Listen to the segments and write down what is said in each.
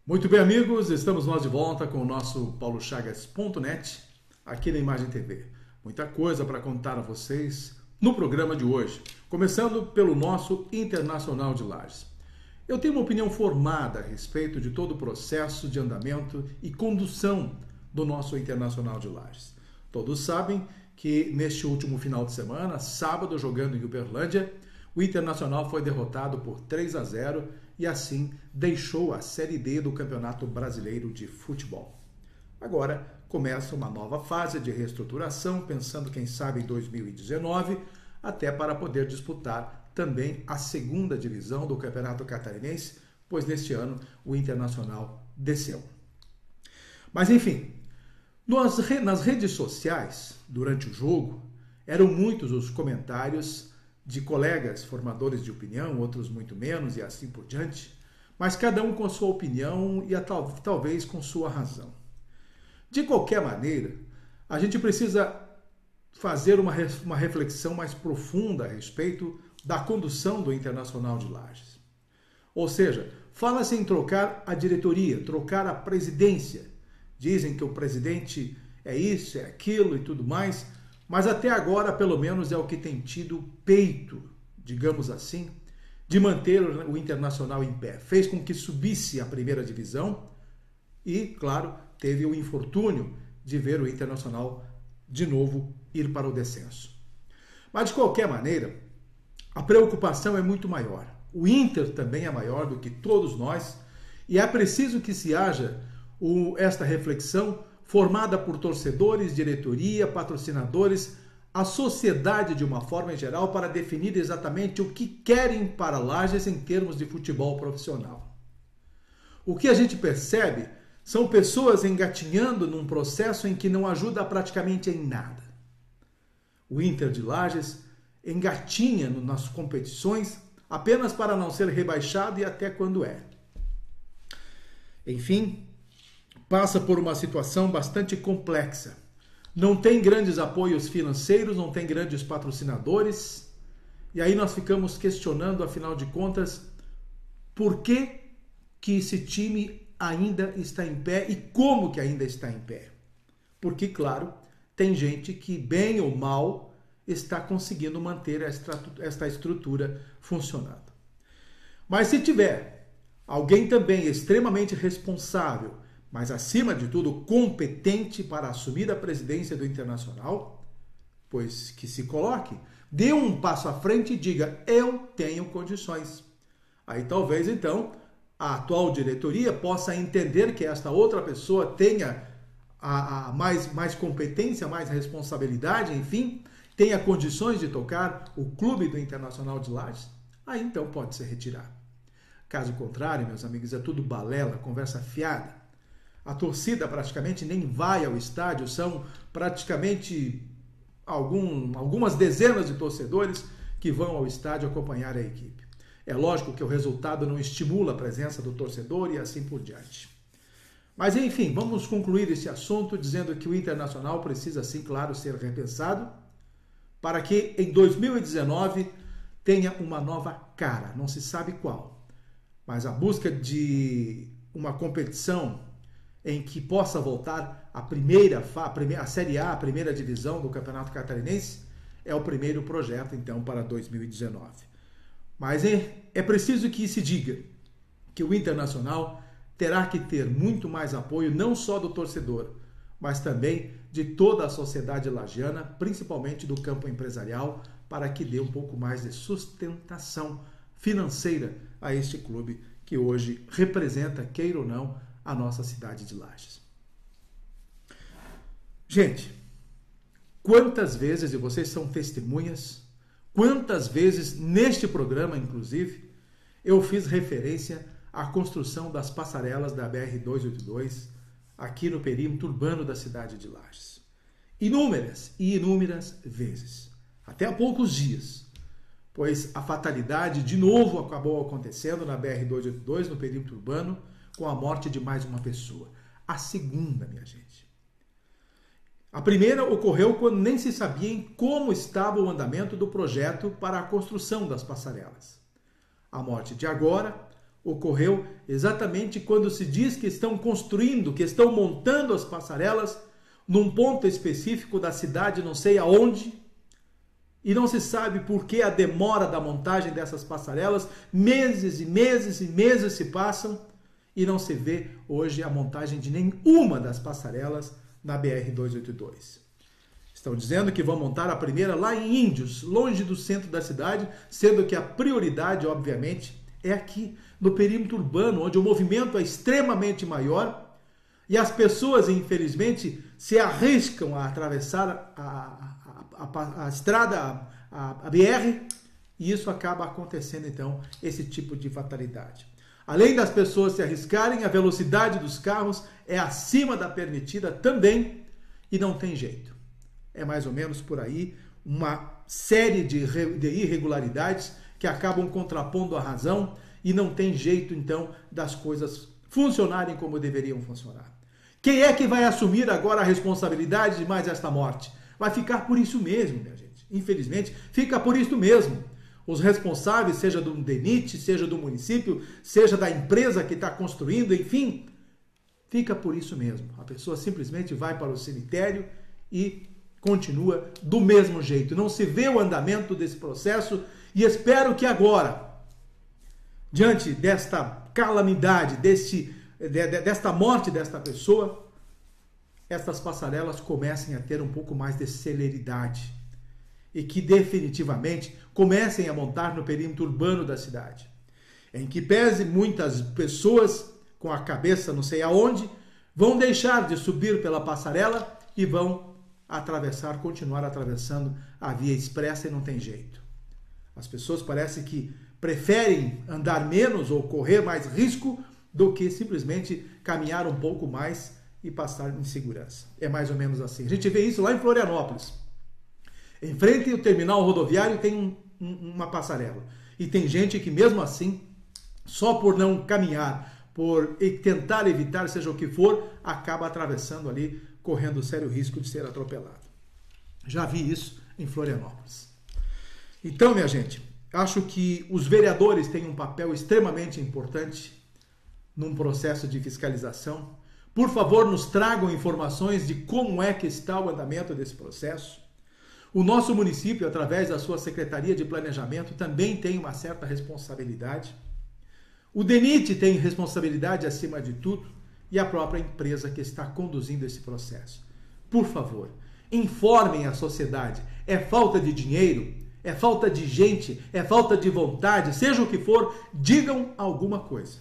Muito bem, amigos, estamos nós de volta com o nosso paulochagas.net aqui na Imagem TV. Muita coisa para contar a vocês no programa de hoje, começando pelo nosso Internacional de Lages. Eu tenho uma opinião formada a respeito de todo o processo de andamento e condução do nosso Internacional de Lages. Todos sabem que neste último final de semana, sábado, jogando em Uberlândia, o Internacional foi derrotado por 3-0 e assim deixou a Série D do Campeonato Brasileiro de Futebol. Agora começa uma nova fase de reestruturação, pensando quem sabe em 2019, até para poder disputar também a segunda divisão do Campeonato Catarinense, pois neste ano o Internacional desceu. Mas enfim, nas redes sociais, durante o jogo, eram muitos os comentários de colegas formadores de opinião, outros muito menos e assim por diante, mas cada um com a sua opinião e talvez com sua razão. De qualquer maneira, a gente precisa fazer uma reflexão mais profunda a respeito da condução do Internacional de Lages. Ou seja, fala-se em trocar a diretoria, trocar a presidência. Dizem que o presidente é isso, é aquilo e tudo mais, mas até agora, pelo menos, é o que tem tido peito, digamos assim, de manter o Internacional em pé. Fez com que subisse a primeira divisão e, claro, teve o infortúnio de ver o Internacional de novo ir para o descenso. Mas, de qualquer maneira, a preocupação é muito maior. O Inter também é maior do que todos nós e é preciso que se haja esta reflexão formada por torcedores, diretoria, patrocinadores, a sociedade de uma forma geral para definir exatamente o que querem para Lages em termos de futebol profissional. O que a gente percebe são pessoas engatinhando num processo em que não ajuda praticamente em nada. O Inter de Lages engatinha nas competições apenas para não ser rebaixado e até quando é. Enfim, passa por uma situação bastante complexa. Não tem grandes apoios financeiros, não tem grandes patrocinadores. E aí nós ficamos questionando, afinal de contas, por que esse time ainda está em pé e como que ainda está em pé. Porque, claro, tem gente que, bem ou mal, está conseguindo manter esta estrutura funcionando. Mas se tiver alguém também extremamente responsável, mas acima de tudo competente para assumir a presidência do Internacional, pois que se coloque, dê um passo à frente e diga, eu tenho condições. Aí talvez então a atual diretoria possa entender que esta outra pessoa tenha mais competência, mais responsabilidade, enfim, tenha condições de tocar o clube do Internacional de Lages, aí então pode ser retirado. Caso contrário, meus amigos, é tudo balela, conversa fiada. A torcida praticamente nem vai ao estádio, são praticamente algumas dezenas de torcedores que vão ao estádio acompanhar a equipe. É lógico que o resultado não estimula a presença do torcedor e assim por diante. Mas enfim, vamos concluir esse assunto dizendo que o Internacional precisa, sim, claro, ser repensado para que em 2019 tenha uma nova cara, não se sabe qual. Mas a busca de uma competição em que possa voltar a Série A, a primeira divisão do Campeonato Catarinense, é o primeiro projeto, então, para 2019. Mas é preciso que se diga que o Internacional terá que ter muito mais apoio, não só do torcedor, mas também de toda a sociedade lagiana, principalmente do campo empresarial, para que dê um pouco mais de sustentação financeira a este clube que hoje representa, queira ou não, a nossa cidade de Lages. Gente, quantas vezes, e vocês são testemunhas, quantas vezes neste programa, inclusive, eu fiz referência à construção das passarelas da BR-282 aqui no perímetro urbano da cidade de Lages. Inúmeras e inúmeras vezes. Até há poucos dias. Pois a fatalidade de novo acabou acontecendo na BR-282, no perímetro urbano, com a morte de mais uma pessoa. A segunda, minha gente. A primeira ocorreu quando nem se sabia em como estava o andamento do projeto para a construção das passarelas. A morte de agora ocorreu exatamente quando se diz que estão construindo, que estão montando as passarelas num ponto específico da cidade, não sei aonde, e não se sabe por que a demora da montagem dessas passarelas, meses e meses e meses se passam e não se vê hoje a montagem de nenhuma das passarelas na BR-282. Estão dizendo que vão montar a primeira lá em Índios, longe do centro da cidade, sendo que a prioridade, obviamente, é aqui, no perímetro urbano, onde o movimento é extremamente maior e as pessoas, infelizmente, se arriscam a atravessar a estrada, a BR, e isso acaba acontecendo, então, esse tipo de fatalidade. Além das pessoas se arriscarem, a velocidade dos carros é acima da permitida também e não tem jeito. É mais ou menos por aí uma série de irregularidades que acabam contrapondo a razão e não tem jeito, então, das coisas funcionarem como deveriam funcionar. Quem é que vai assumir agora a responsabilidade de mais esta morte? Vai ficar por isso mesmo, minha gente. Infelizmente, fica por isso mesmo. Os responsáveis, seja do DENIT, seja do município, seja da empresa que está construindo, enfim, fica por isso mesmo. A pessoa simplesmente vai para o cemitério e continua do mesmo jeito. Não se vê o andamento desse processo e espero que agora, diante desta calamidade, desta morte desta pessoa, estas passarelas comecem a ter um pouco mais de celeridade e que definitivamente comecem a montar no perímetro urbano da cidade. Em que pese muitas pessoas com a cabeça não sei aonde, vão deixar de subir pela passarela e vão continuar atravessando a via expressa e não tem jeito. As pessoas parece que preferem andar menos ou correr mais risco do que simplesmente caminhar um pouco mais e passar em segurança. É mais ou menos assim. A gente vê isso lá em Florianópolis. Em frente ao terminal rodoviário tem uma passarela. E tem gente que mesmo assim, só por não caminhar, por tentar evitar seja o que for, acaba atravessando ali, correndo sério risco de ser atropelado. Já vi isso em Florianópolis. Então, minha gente, acho que os vereadores têm um papel extremamente importante num processo de fiscalização. Por favor, nos tragam informações de como é que está o andamento desse processo. O nosso município, através da sua Secretaria de Planejamento, também tem uma certa responsabilidade. O DENIT tem responsabilidade acima de tudo e a própria empresa que está conduzindo esse processo. Por favor, informem a sociedade. É falta de dinheiro? É falta de gente? É falta de vontade? Seja o que for, digam alguma coisa.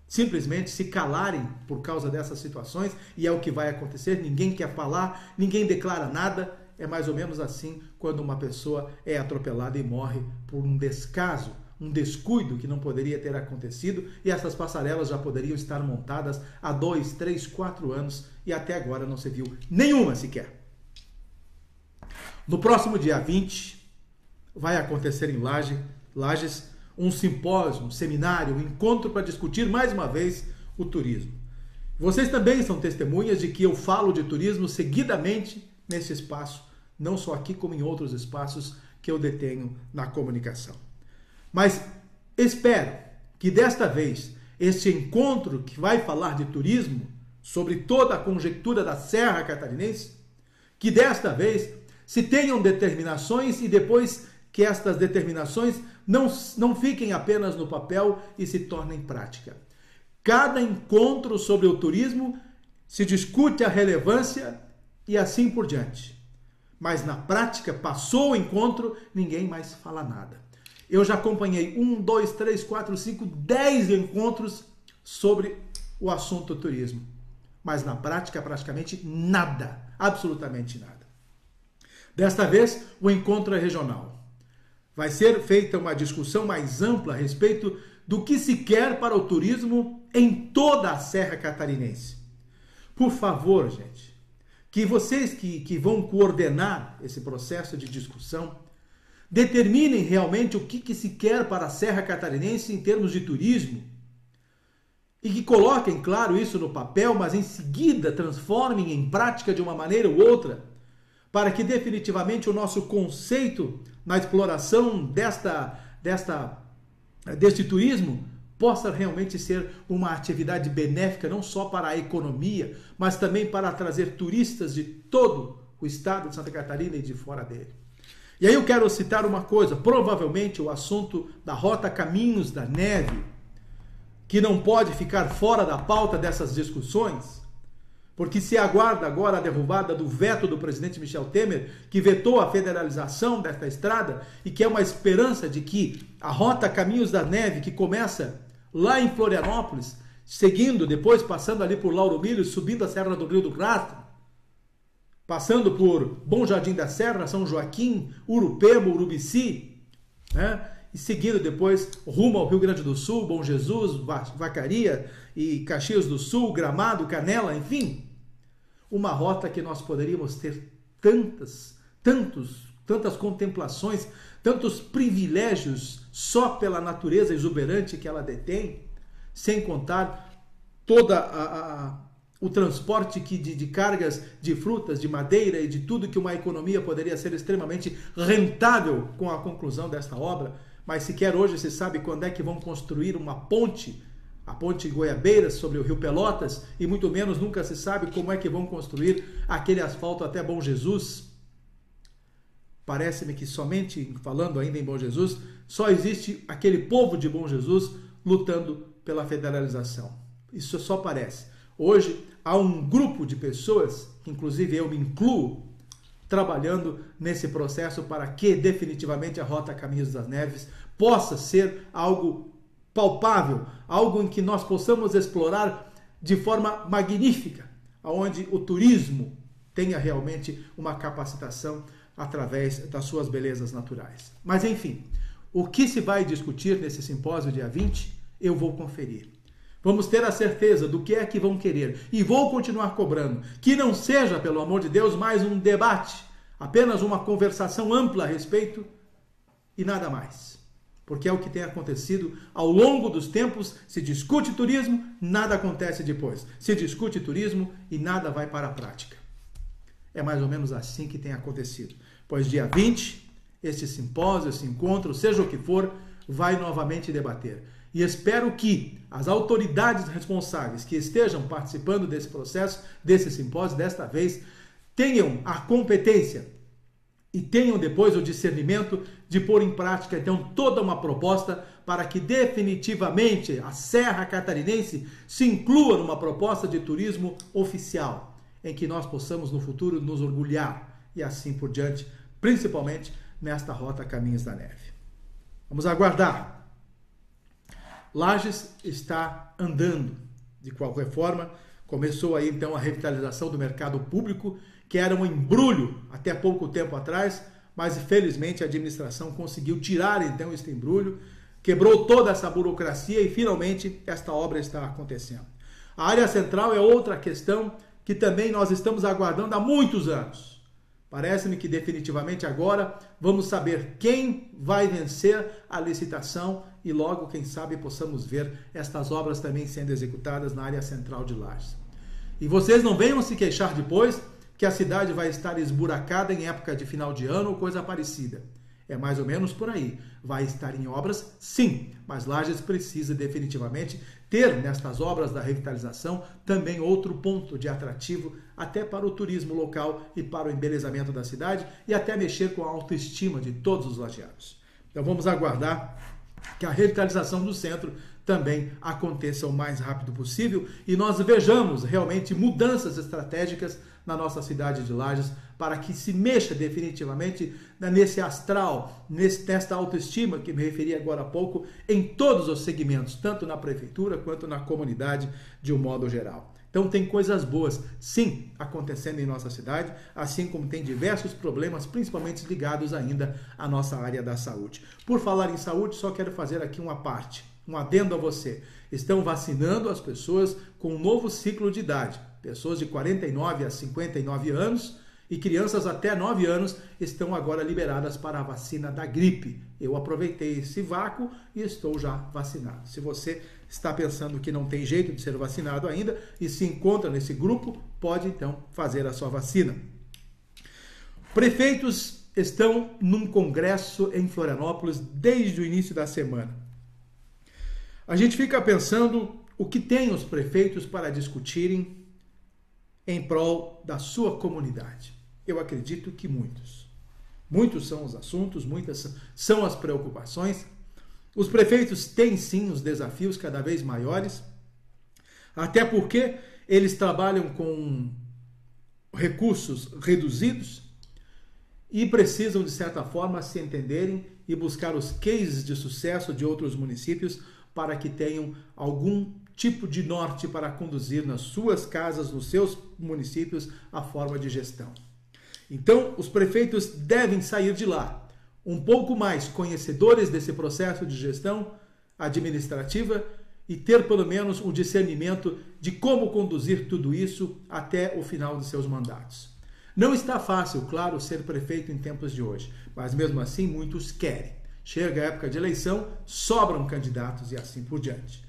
Simplesmente se calarem por causa dessas situações, e é o que vai acontecer, ninguém quer falar, ninguém declara nada. É mais ou menos assim quando uma pessoa é atropelada e morre por um descaso, um descuido que não poderia ter acontecido, e essas passarelas já poderiam estar montadas há 2, 3, 4 anos e até agora não se viu nenhuma sequer. No próximo dia 20, vai acontecer em Lages um simpósio, um seminário, um encontro para discutir mais uma vez o turismo. Vocês também são testemunhas de que eu falo de turismo seguidamente nesse espaço, não só aqui como em outros espaços que eu detenho na comunicação. Mas espero que desta vez este encontro que vai falar de turismo, sobre toda a conjectura da Serra Catarinense, que desta vez se tenham determinações e depois que estas determinações não fiquem apenas no papel e se tornem prática. Cada encontro sobre o turismo se discute a relevância e assim por diante. Mas na prática, passou o encontro, ninguém mais fala nada. Eu já acompanhei 1, 2, 3, 4, 5, 10 encontros sobre o assunto turismo. Mas na prática, praticamente nada, absolutamente nada. Desta vez, o encontro é regional. Vai ser feita uma discussão mais ampla a respeito do que se quer para o turismo em toda a Serra Catarinense. Por favor, gente, que vocês que vão coordenar esse processo de discussão, determinem realmente o que se quer para a Serra Catarinense em termos de turismo e que coloquem, claro, isso no papel, mas em seguida transformem em prática de uma maneira ou outra, para que definitivamente o nosso conceito na exploração deste turismo possa realmente ser uma atividade benéfica não só para a economia, mas também para trazer turistas de todo o estado de Santa Catarina e de fora dele. E aí eu quero citar uma coisa, provavelmente o assunto da Rota Caminhos da Neve, que não pode ficar fora da pauta dessas discussões, porque se aguarda agora a derrubada do veto do presidente Michel Temer, que vetou a federalização desta estrada e que é uma esperança de que a Rota Caminhos da Neve, que começa lá em Florianópolis, seguindo, depois passando ali por Lauro Milho, subindo a Serra do Rio do Rastro, passando por Bom Jardim da Serra, São Joaquim, Urupema, Urubici, né? E seguindo depois rumo ao Rio Grande do Sul, Bom Jesus, Vacaria e Caxias do Sul, Gramado, Canela, enfim. Uma rota que nós poderíamos ter tantas contemplações, tantos privilégios só pela natureza exuberante que ela detém, sem contar toda o transporte de cargas de frutas, de madeira e de tudo que uma economia poderia ser extremamente rentável com a conclusão desta obra. Mas sequer hoje se sabe quando é que vão construir uma ponte, a ponte Goiabeiras sobre o Rio Pelotas, e muito menos nunca se sabe como é que vão construir aquele asfalto até Bom Jesus. Parece-me que somente, falando ainda em Bom Jesus, só existe aquele povo de Bom Jesus lutando pela federalização. Isso só parece. Hoje há um grupo de pessoas, inclusive eu me incluo, trabalhando nesse processo para que definitivamente a Rota Caminhos das Neves possa ser algo palpável, algo em que nós possamos explorar de forma magnífica, onde o turismo tenha realmente uma capacitação através das suas belezas naturais. Mas enfim, o que se vai discutir nesse simpósio dia 20, eu vou conferir. Vamos ter a certeza do que é que vão querer. E vou continuar cobrando. Que não seja, pelo amor de Deus, mais um debate. Apenas uma conversação ampla a respeito e nada mais. Porque é o que tem acontecido ao longo dos tempos. Se discute turismo, nada acontece depois. Se discute turismo e nada vai para a prática. É mais ou menos assim que tem acontecido. Pois dia 20, este simpósio, esse encontro, seja o que for, vai novamente debater. E espero que as autoridades responsáveis que estejam participando desse processo, desse simpósio, desta vez, tenham a competência e tenham depois o discernimento de pôr em prática, então, toda uma proposta para que definitivamente a Serra Catarinense se inclua numa proposta de turismo oficial, em que nós possamos no futuro nos orgulhar e assim por diante, principalmente nesta Rota Caminhos da Neve. Vamos aguardar. Lages está andando de qualquer forma. Começou aí então a revitalização do mercado público, que era um embrulho até pouco tempo atrás, mas felizmente a administração conseguiu tirar então este embrulho, quebrou toda essa burocracia e finalmente esta obra está acontecendo. A área central é outra questão que também nós estamos aguardando há muitos anos. Parece-me que definitivamente agora vamos saber quem vai vencer a licitação e logo, quem sabe, possamos ver estas obras também sendo executadas na área central de Lages. E vocês não venham se queixar depois que a cidade vai estar esburacada em época de final de ano ou coisa parecida. É mais ou menos por aí. Vai estar em obras, sim, mas Lages precisa definitivamente ter nestas obras da revitalização também outro ponto de atrativo até para o turismo local e para o embelezamento da cidade e até mexer com a autoestima de todos os lagianos. Então vamos aguardar que a revitalização do centro também aconteça o mais rápido possível e nós vejamos realmente mudanças estratégicas na nossa cidade de Lages para que se mexa definitivamente nesse astral, nesta autoestima que me referi agora há pouco, em todos os segmentos, tanto na prefeitura quanto na comunidade de um modo geral. Então tem coisas boas, sim, acontecendo em nossa cidade, assim como tem diversos problemas, principalmente ligados ainda à nossa área da saúde. Por falar em saúde, só quero fazer aqui uma parte, um adendo a você. Estão vacinando as pessoas com um novo ciclo de idade. Pessoas de 49 a 59 anos e crianças até 9 anos estão agora liberadas para a vacina da gripe. Eu aproveitei esse vácuo e estou já vacinado. Se você está pensando que não tem jeito de ser vacinado ainda e se encontra nesse grupo, pode então fazer a sua vacina. Prefeitos estão num congresso em Florianópolis desde o início da semana. A gente fica pensando o que tem os prefeitos para discutirem em prol da sua comunidade. Eu acredito que muitos. Muitos são os assuntos, muitas são as preocupações. Os prefeitos têm sim os desafios cada vez maiores, até porque eles trabalham com recursos reduzidos e precisam, de certa forma, se entenderem e buscar os cases de sucesso de outros municípios para que tenham algum tipo de norte para conduzir nas suas casas, nos seus municípios, a forma de gestão. Então, os prefeitos devem sair de lá um pouco mais conhecedores desse processo de gestão administrativa e ter pelo menos um discernimento de como conduzir tudo isso até o final de seus mandatos. Não está fácil, claro, ser prefeito em tempos de hoje, mas mesmo assim muitos querem. Chega a época de eleição, sobram candidatos e assim por diante.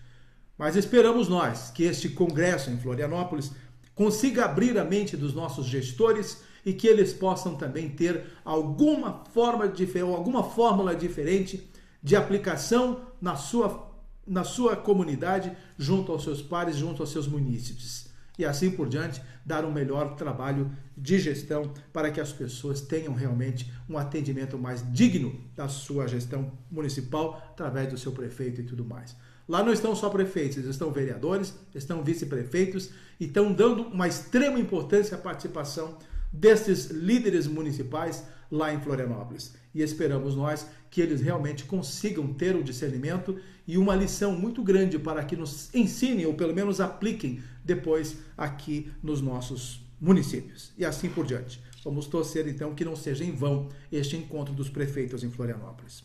Mas esperamos nós que este congresso em Florianópolis consiga abrir a mente dos nossos gestores e que eles possam também ter alguma forma ou alguma fórmula diferente de aplicação na sua comunidade, junto aos seus pares, junto aos seus munícipes. E assim por diante, dar um melhor trabalho de gestão para que as pessoas tenham realmente um atendimento mais digno da sua gestão municipal, através do seu prefeito e tudo mais. Lá não estão só prefeitos, estão vereadores, estão vice-prefeitos e estão dando uma extrema importância à participação destes líderes municipais lá em Florianópolis. E esperamos nós que eles realmente consigam ter o discernimento e uma lição muito grande para que nos ensinem ou pelo menos apliquem depois aqui nos nossos municípios. E assim por diante. Vamos torcer então que não seja em vão este encontro dos prefeitos em Florianópolis.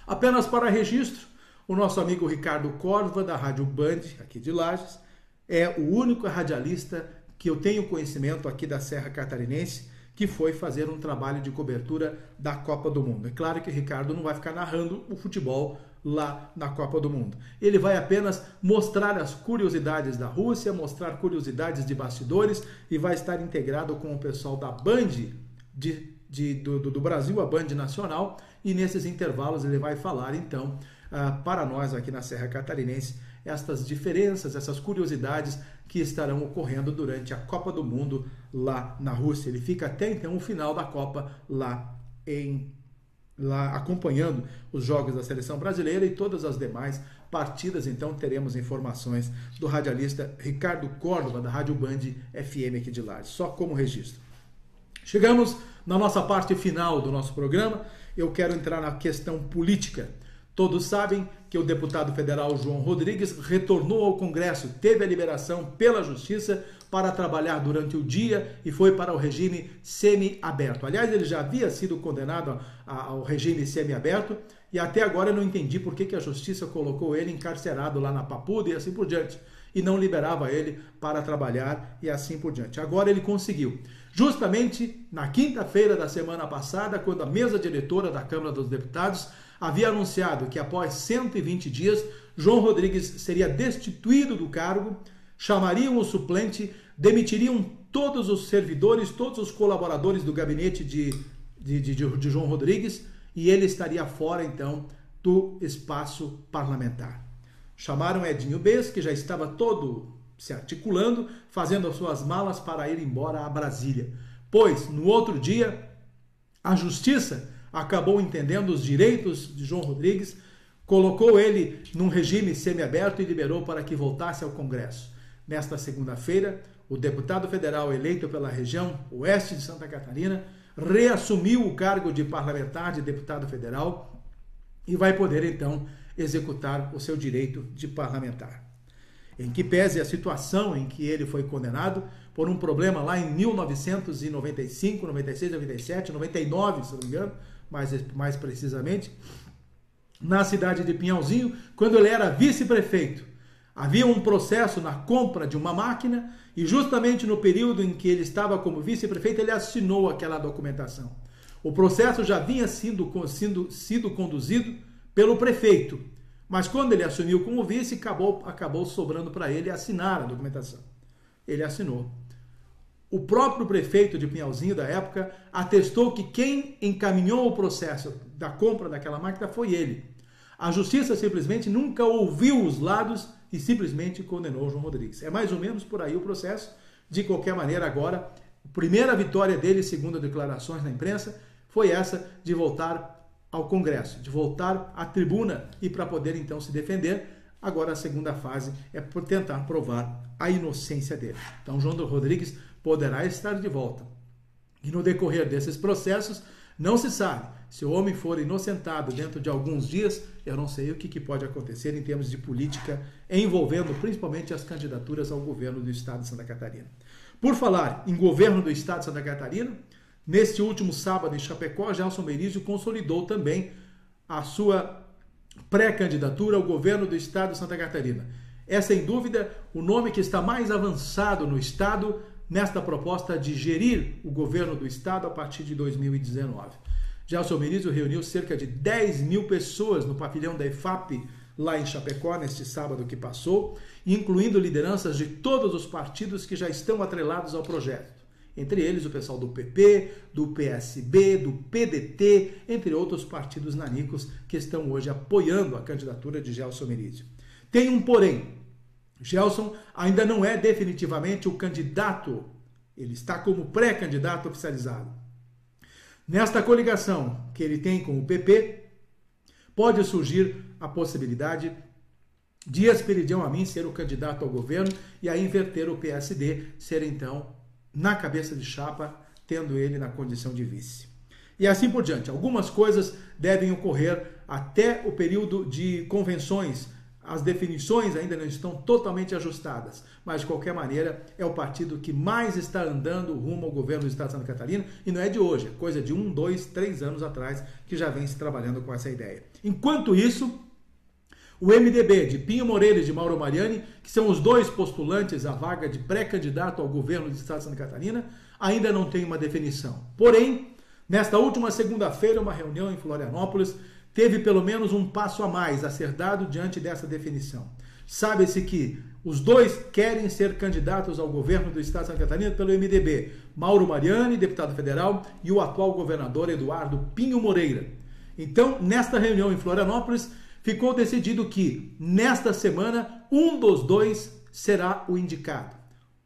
Apenas para registro, o nosso amigo Ricardo Córdova, da Rádio Band, aqui de Lages, é o único radialista que eu tenho conhecimento aqui da Serra Catarinense que foi fazer um trabalho de cobertura da Copa do Mundo. É claro que o Ricardo não vai ficar narrando o futebol lá na Copa do Mundo. Ele vai apenas mostrar as curiosidades da Rússia, mostrar curiosidades de bastidores e vai estar integrado com o pessoal da Band do Brasil, a Band Nacional, e nesses intervalos ele vai falar então para nós aqui na Serra Catarinense estas diferenças, essas curiosidades que estarão ocorrendo durante a Copa do Mundo lá na Rússia. Ele fica até então o final da Copa lá acompanhando os jogos da seleção brasileira e todas as demais partidas. Então teremos informações do radialista Ricardo Córdova, da Rádio Band FM aqui de Lages, só como registro. Chegamos na nossa parte final do nosso programa. Eu quero entrar na questão política. Todos sabem que o deputado federal João Rodrigues retornou ao Congresso, teve a liberação pela Justiça para trabalhar durante o dia e foi para o regime semiaberto. Aliás, ele já havia sido condenado ao regime semiaberto e até agora eu não entendi por que a Justiça colocou ele encarcerado lá na Papuda e assim por diante, e não liberava ele para trabalhar e assim por diante. Agora ele conseguiu. Justamente na quinta-feira da semana passada, quando a mesa diretora da Câmara dos Deputados havia anunciado que após 120 dias, João Rodrigues seria destituído do cargo, chamariam o suplente, demitiriam todos os servidores, todos os colaboradores do gabinete de João Rodrigues e ele estaria fora, então, do espaço parlamentar. Chamaram Edinho Bez, que já estava todo se articulando, fazendo as suas malas para ir embora a Brasília. Pois, no outro dia, a Justiça acabou entendendo os direitos de João Rodrigues, colocou ele num regime semiaberto e liberou para que voltasse ao Congresso. Nesta segunda-feira, o deputado federal eleito pela região oeste de Santa Catarina reassumiu o cargo de parlamentar, de deputado federal, e vai poder, então, executar o seu direito de parlamentar. Em que pese a situação em que ele foi condenado por um problema lá em 1995, 96, 97, 99, se não me engano, mais precisamente, na cidade de Pinhalzinho, quando ele era vice-prefeito. Havia um processo na compra de uma máquina e justamente no período em que ele estava como vice-prefeito, ele assinou aquela documentação. O processo já vinha sido conduzido pelo prefeito, mas quando ele assumiu como vice, acabou sobrando para ele assinar a documentação. Ele assinou. O próprio prefeito de Pinhalzinho da época atestou que quem encaminhou o processo da compra daquela máquina foi ele. A justiça simplesmente nunca ouviu os lados e simplesmente condenou João Rodrigues. É mais ou menos por aí o processo. De qualquer maneira, agora, a primeira vitória dele, segundo declarações na imprensa, foi essa de voltar ao Congresso, de voltar à tribuna e para poder então se defender. Agora a segunda fase é por tentar provar a inocência dele. Então João Rodrigues poderá estar de volta. E no decorrer desses processos, não se sabe. Se o homem for inocentado dentro de alguns dias, eu não sei o que pode acontecer em termos de política envolvendo principalmente as candidaturas ao governo do estado de Santa Catarina. Por falar em governo do estado de Santa Catarina, neste último sábado em Chapecó, Gelson Merizio consolidou também a sua pré-candidatura ao governo do estado de Santa Catarina. É, sem dúvida, o nome que está mais avançado no estado nesta proposta de gerir o governo do estado a partir de 2019. Gelson Merizio reuniu cerca de 10 mil pessoas no pavilhão da EFAP, lá em Chapecó, neste sábado que passou, incluindo lideranças de todos os partidos que já estão atrelados ao projeto. Entre eles o pessoal do PP, do PSB, do PDT, entre outros partidos nanicos que estão hoje apoiando a candidatura de Gelson Merizio. Tem um porém. Gelson ainda não é definitivamente o candidato, ele está como pré-candidato oficializado. Nesta coligação que ele tem com o PP, pode surgir a possibilidade de Esperidião Amin ser o candidato ao governo e aí inverter o PSD, ser então na cabeça de chapa, tendo ele na condição de vice. E assim por diante. Algumas coisas devem ocorrer até o período de convenções. As definições ainda não estão totalmente ajustadas, mas de qualquer maneira é o partido que mais está andando rumo ao governo do estado de Santa Catarina e não é de hoje, é coisa de 1, 2, 3 anos atrás que já vem se trabalhando com essa ideia. Enquanto isso, o MDB de Pinho Moreira e de Mauro Mariani, que são os dois postulantes à vaga de pré-candidato ao governo do estado de Santa Catarina, ainda não tem uma definição. Porém, nesta última segunda-feira, uma reunião em Florianópolis teve pelo menos um passo a mais a ser dado diante dessa definição. Sabe-se que os dois querem ser candidatos ao governo do estado de Santa Catarina pelo MDB. Mauro Mariani, deputado federal, e o atual governador Eduardo Pinho Moreira. Então, nesta reunião em Florianópolis, ficou decidido que, nesta semana, um dos dois será o indicado.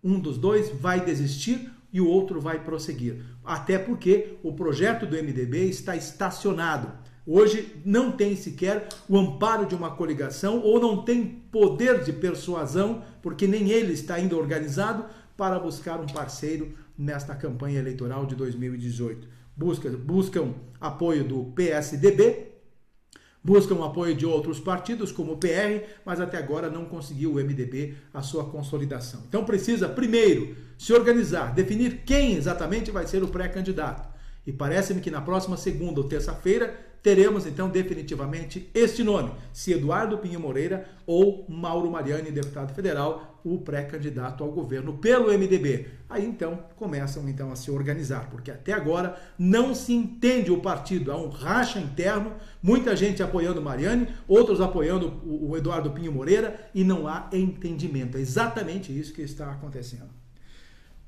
Um dos dois vai desistir e o outro vai prosseguir. Até porque o projeto do MDB está estacionado. Hoje não tem sequer o amparo de uma coligação ou não tem poder de persuasão, porque nem ele está ainda organizado para buscar um parceiro nesta campanha eleitoral de 2018. Buscam apoio do PSDB, buscam apoio de outros partidos, como o PR, mas até agora não conseguiu o MDB a sua consolidação. Então precisa, primeiro, se organizar, definir quem exatamente vai ser o pré-candidato. E parece-me que na próxima segunda ou terça-feira teremos então definitivamente este nome, se Eduardo Pinho Moreira ou Mauro Mariani, deputado federal, o pré-candidato ao governo pelo MDB. Aí então começam então a se organizar, porque até agora não se entende o partido, há um racha interno, muita gente apoiando Mariani, outros apoiando o Eduardo Pinho Moreira e não há entendimento. É exatamente isso que está acontecendo.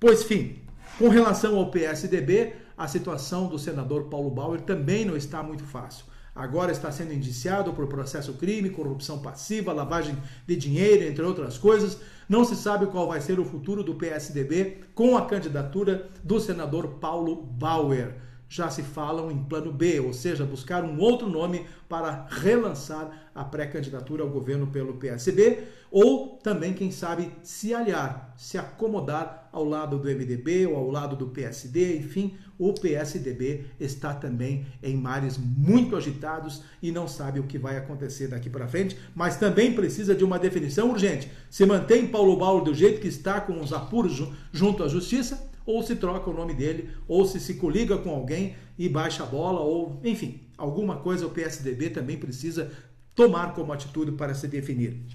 Pois fim, com relação ao PSDB, a situação do senador Paulo Bauer também não está muito fácil. Agora está sendo indiciado por processo crime, corrupção passiva, lavagem de dinheiro, entre outras coisas. Não se sabe qual vai ser o futuro do PSDB com a candidatura do senador Paulo Bauer. Já se falam em plano B, ou seja, buscar um outro nome para relançar a pré-candidatura ao governo pelo PSB, ou também, quem sabe, se aliar, se acomodar ao lado do MDB ou ao lado do PSD, enfim, o PSDB está também em mares muito agitados e não sabe o que vai acontecer daqui para frente, mas também precisa de uma definição urgente. Se mantém Paulo Bauer do jeito que está, com os apuros junto à justiça, ou se troca o nome dele, ou se coliga com alguém e baixa a bola, ou enfim, alguma coisa o PSDB também precisa tomar como atitude para se definir.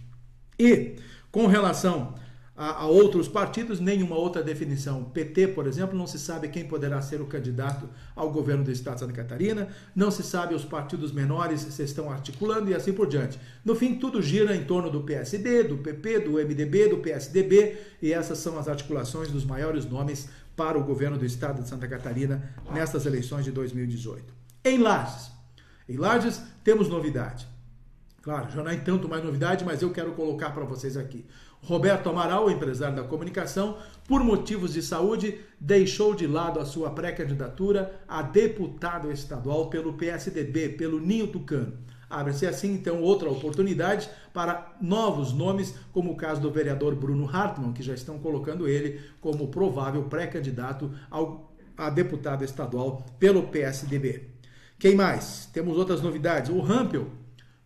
E com relação a outros partidos, nenhuma outra definição. PT, por exemplo, não se sabe quem poderá ser o candidato ao governo do estado de Santa Catarina, não se sabe os partidos menores se estão articulando e assim por diante. No fim, tudo gira em torno do PSD, do PP, do MDB, do PSDB, e essas são as articulações dos maiores nomes para o governo do estado de Santa Catarina nestas eleições de 2018. Em Lages temos novidade. Claro, já não é tanto mais novidade, mas eu quero colocar para vocês aqui. Roberto Amaral, empresário da comunicação, por motivos de saúde, deixou de lado a sua pré-candidatura a deputado estadual pelo PSDB, pelo Ninho Tucano. Abre-se assim, então, outra oportunidade para novos nomes, como o caso do vereador Bruno Hartmann, que já estão colocando ele como provável pré-candidato a deputado estadual pelo PSDB. Quem mais? Temos outras novidades. O Rampel,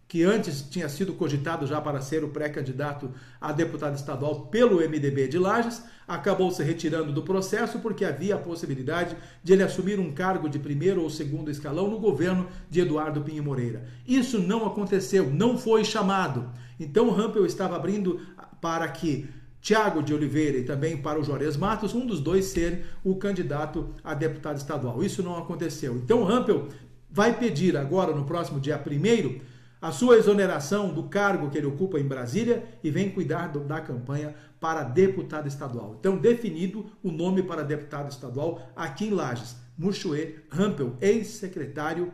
que antes tinha sido cogitado já para ser o pré-candidato a deputado estadual pelo MDB de Lages, acabou se retirando do processo porque havia a possibilidade de ele assumir um cargo de primeiro ou segundo escalão no governo de Eduardo Pinho Moreira. Isso não aconteceu, não foi chamado. Então o Rampel estava abrindo para que Tiago de Oliveira e também para o Juarez Matos, um dos dois ser o candidato a deputado estadual. Isso não aconteceu. Então o Rampel vai pedir agora, no próximo dia 1º, a sua exoneração do cargo que ele ocupa em Brasília e vem cuidar da campanha para deputado estadual. Então, definido o nome para deputado estadual aqui em Lages. Muxuê Rampel, ex-secretário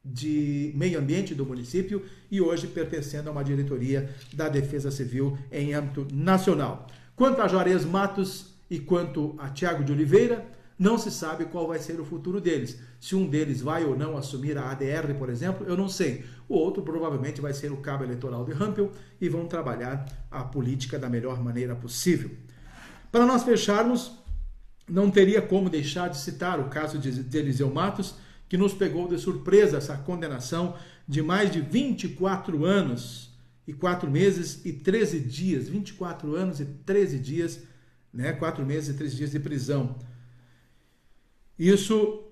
de Meio Ambiente do município e hoje pertencendo a uma diretoria da Defesa Civil em âmbito nacional. Quanto a Juarez Matos e quanto a Tiago de Oliveira, não se sabe qual vai ser o futuro deles. Se um deles vai ou não assumir a ADR, por exemplo, eu não sei. O outro provavelmente vai ser o cabo eleitoral de Rampel e vão trabalhar a política da melhor maneira possível. Para nós fecharmos, não teria como deixar de citar o caso de Eliseu Matos, que nos pegou de surpresa essa condenação de mais de 24 anos e 4 meses e 13 dias. 24 anos e 13 dias, né? 4 meses e 13 dias de prisão. Isso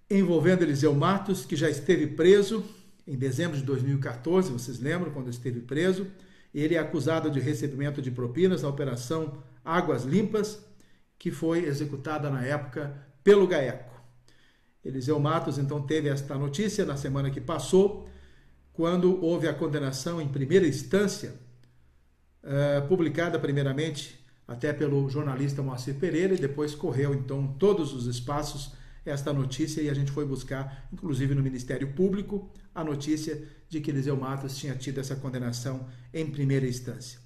envolvendo Eliseu Matos, que já esteve preso em dezembro de 2014, vocês lembram quando esteve preso? Ele é acusado de recebimento de propinas na Operação Águas Limpas, que foi executada na época pelo GAECO. Eliseu Matos, então, teve esta notícia na semana que passou, quando houve a condenação em primeira instância, publicada primeiramente até pelo jornalista Moacir Pereira, e depois correu, então, todos os espaços esta notícia, e a gente foi buscar, inclusive no Ministério Público, a notícia de que Eliseu Matos tinha tido essa condenação em primeira instância.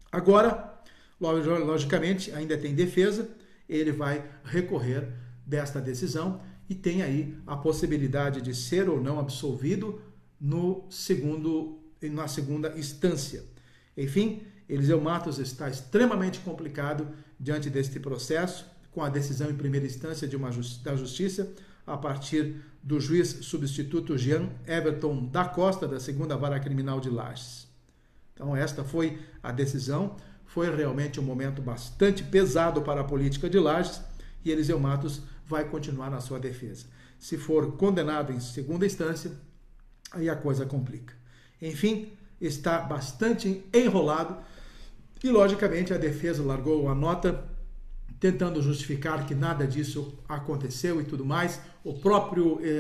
Agora, logicamente, ainda tem defesa, ele vai recorrer desta decisão e tem aí a possibilidade de ser ou não absolvido na segunda instância. Enfim, Eliseu Matos está extremamente complicado diante deste processo, com a decisão em primeira instância da Justiça, a partir do juiz substituto Jean Everton da Costa, da 2ª Vara Criminal de Lages. Então esta foi a decisão, foi realmente um momento bastante pesado para a política de Lages, e Eliseu Matos vai continuar na sua defesa. Se for condenado em segunda instância, aí a coisa complica. Enfim, está bastante enrolado, e logicamente a defesa largou uma nota tentando justificar que nada disso aconteceu e tudo mais.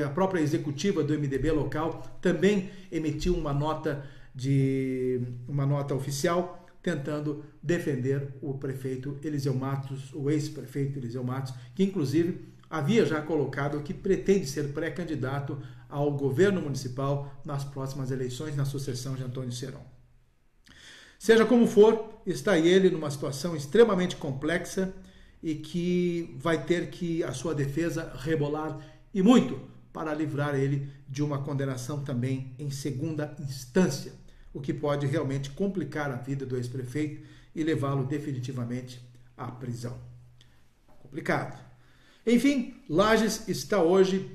A própria executiva do MDB local também emitiu uma nota oficial tentando defender o prefeito Eliseu Matos, o ex-prefeito Eliseu Matos, que inclusive havia já colocado que pretende ser pré-candidato ao governo municipal nas próximas eleições, na sucessão de Antônio Seron. Seja como for, está ele numa situação extremamente complexa e que vai ter que a sua defesa rebolar e muito para livrar ele de uma condenação também em segunda instância, o que pode realmente complicar a vida do ex-prefeito e levá-lo definitivamente à prisão. Complicado. Enfim, Lages está hoje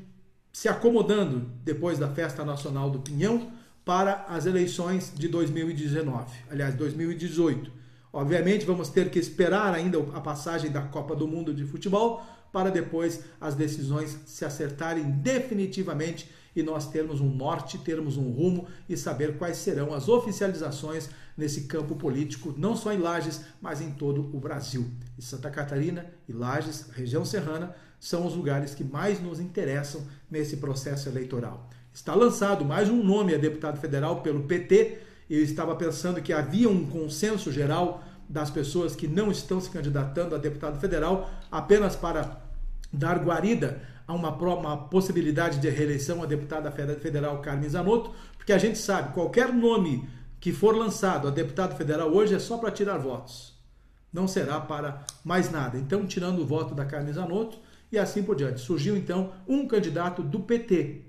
se acomodando depois da Festa Nacional do Pinhão para as eleições de 2019, aliás, 2018. Obviamente, vamos ter que esperar ainda a passagem da Copa do Mundo de Futebol para depois as decisões se acertarem definitivamente e nós termos um norte, termos um rumo e saber quais serão as oficializações nesse campo político, não só em Lages, mas em todo o Brasil. E Santa Catarina e Lages, região serrana, são os lugares que mais nos interessam nesse processo eleitoral. Está lançado mais um nome a deputado federal pelo PT. Eu estava pensando que havia um consenso geral das pessoas que não estão se candidatando a deputado federal apenas para dar guarida a uma possibilidade de reeleição a deputada federal Carmen Zanotto, Porque a gente sabe, qualquer nome que for lançado a deputado federal hoje é só para tirar votos. Não será para mais nada. Então, tirando o voto da Carmen Zanotto e assim por diante. Surgiu, então, um candidato do PT.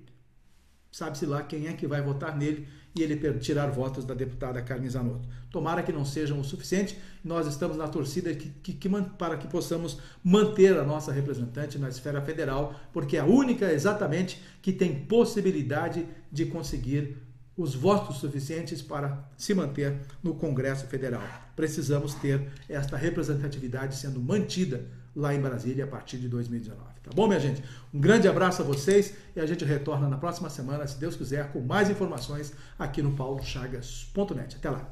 Sabe-se lá quem é que vai votar nele e ele tirar votos da deputada Carmen Zanotto. Tomara que não sejam o suficiente. Nós estamos na torcida para que possamos manter a nossa representante na esfera federal, porque é a única, exatamente, que tem possibilidade de conseguir os votos suficientes para se manter no Congresso Federal. Precisamos ter esta representatividade sendo mantida lá em Brasília a partir de 2019. Tá bom, minha gente? Um grande abraço a vocês e a gente retorna na próxima semana, se Deus quiser, com mais informações aqui no paulochagas.net. Até lá!